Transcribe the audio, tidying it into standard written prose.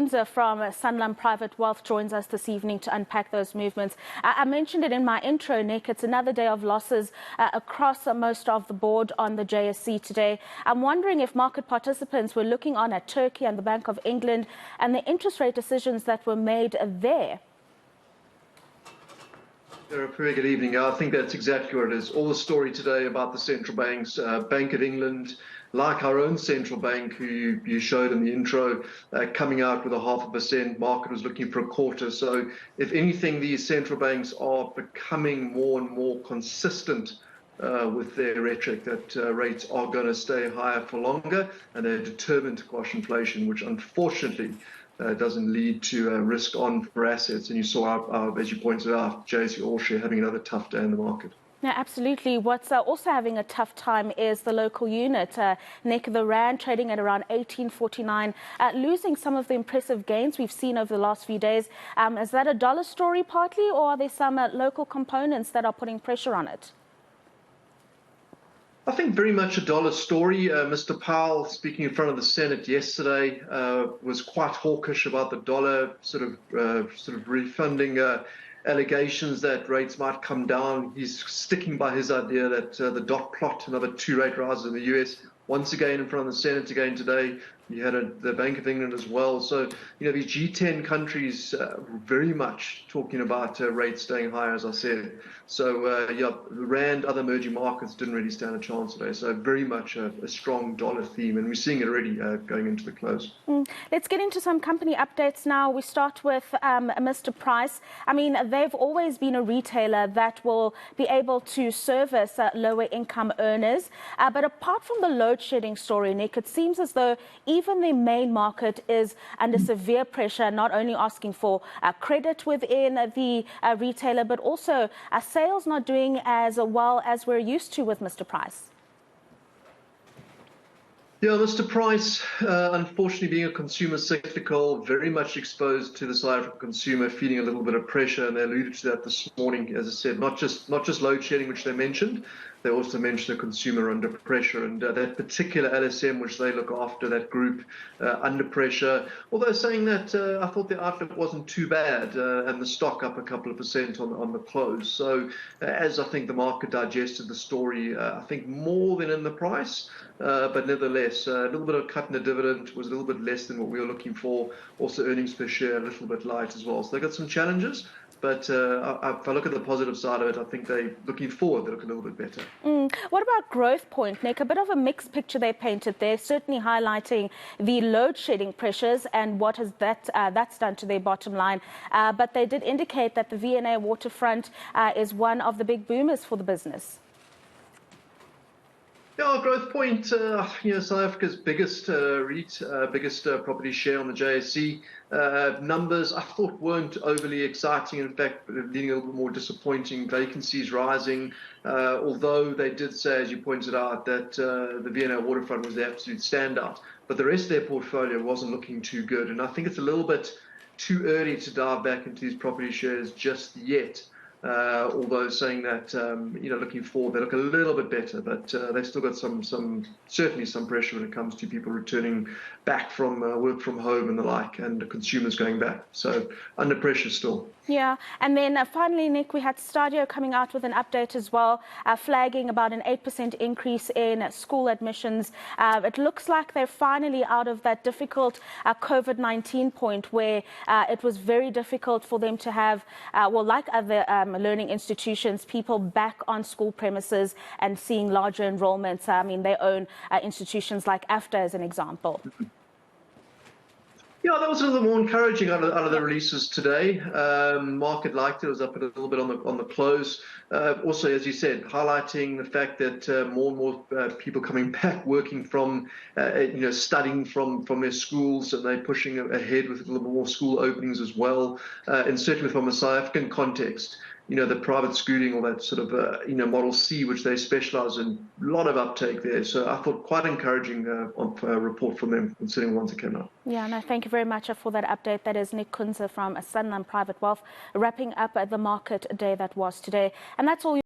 Kunze from Sanlam Private Wealth joins us this evening to unpack those movements. I mentioned it in my intro, Nick. It's another day of losses across most of the board on the JSE today. I'm wondering if market participants were looking on at Turkey and the Bank of England and the interest rate decisions that were made there. A very good evening. I think that's exactly what it is. All the story today about the central banks, Bank of England, like our own central bank, who you showed in the intro, coming out with a 0.5%. Market was looking for a quarter. So if anything, these central banks are becoming more and more consistent with their rhetoric that rates are going to stay higher for longer, and they're determined to quash inflation, which unfortunately doesn't lead to risk on for assets. And you saw, as you pointed out, JSE All Share having another tough day in the market. Yeah, absolutely. What's also having a tough time is the local unit. Nick, the Rand trading at around 18.49, losing some of the impressive gains we've seen over the last few days. Is that a dollar story partly, or are there some local components that are putting pressure on it? I think very much a dollar story. Mr. Powell, speaking in front of the Senate yesterday, was quite hawkish about the dollar, sort of refunding allegations that rates might come down. He's sticking by his idea that the dot plot, another 2 rate rises in the US. Once again, in front of the Senate again today, you had the Bank of England as well. So, these G10 countries very much talking about rates staying higher, as I said. So, yeah, the Rand, other emerging markets didn't really stand a chance today. So very much a strong dollar theme, and we're seeing it already going into the close. Let's get into some company updates now. We start with Mr. Price. I mean, they've always been a retailer that will be able to service lower income earners. But apart from the load shedding story, Nick, it seems as though even the main market is under severe pressure, not only asking for credit within the retailer, but also sales not doing as well as we're used to with Mr. Price. Yeah, Mr. Price, unfortunately being a consumer cyclical, very much exposed to the South African consumer, feeling a little bit of pressure, and they alluded to that this morning, as I said, not just load shedding, which they mentioned. They also mentioned the consumer under pressure, and that particular LSM, which they look after, that group under pressure. Although saying that, I thought the outlook wasn't too bad, and the stock up a couple of percent on the close. So as I think the market digested the story, I think more than in the price, but nevertheless, a little bit of cut in the dividend was a little bit less than what we were looking for. Also earnings per share a little bit light as well. So they got some challenges. But if I look at the positive side of it, I think they're looking forward. They look a little bit better. What about Growth Point, Nick? A bit of a mixed picture they painted there, certainly highlighting the load shedding pressures and what has that's done to their bottom line. But they did indicate that the V&A waterfront is one of the big boomers for the business. Yeah, Growth Point, South Africa's biggest REIT, biggest property share on the JSE. Numbers I thought weren't overly exciting. In fact, leading a little bit more disappointing. Vacancies rising, although they did say, as you pointed out, that the V&A waterfront was the absolute standout. But the rest of their portfolio wasn't looking too good. And I think it's a little bit too early to dive back into these property shares just yet. Although saying that, looking forward, they look a little bit better, but they've still got certainly some pressure when it comes to people returning back from work from home and the like, and the consumers going back. So under pressure still. Yeah, and then finally, Nick, we had Stadio coming out with an update as well, flagging about an 8% increase in school admissions. It looks like they're finally out of that difficult COVID-19 point where it was very difficult for them to have, like other learning institutions, people back on school premises and seeing larger enrollments. I mean, they own institutions like AFDA as an example. Yeah, that was a little more encouraging out of the releases today. Market liked it. It was up a little bit on the close. Also, as you said, highlighting the fact that more and more people coming back, working from, studying from their schools, and they're pushing ahead with a little more school openings as well. And certainly from a South African context, the private schooling, or that sort of, Model C, which they specialize in, a lot of uptake there. So I thought quite encouraging report from them, considering once it came out. Yeah, no, thank you very much for that update. That is Nick Kunze from Sanlam Private Wealth, wrapping up the market day that was today. And that's all.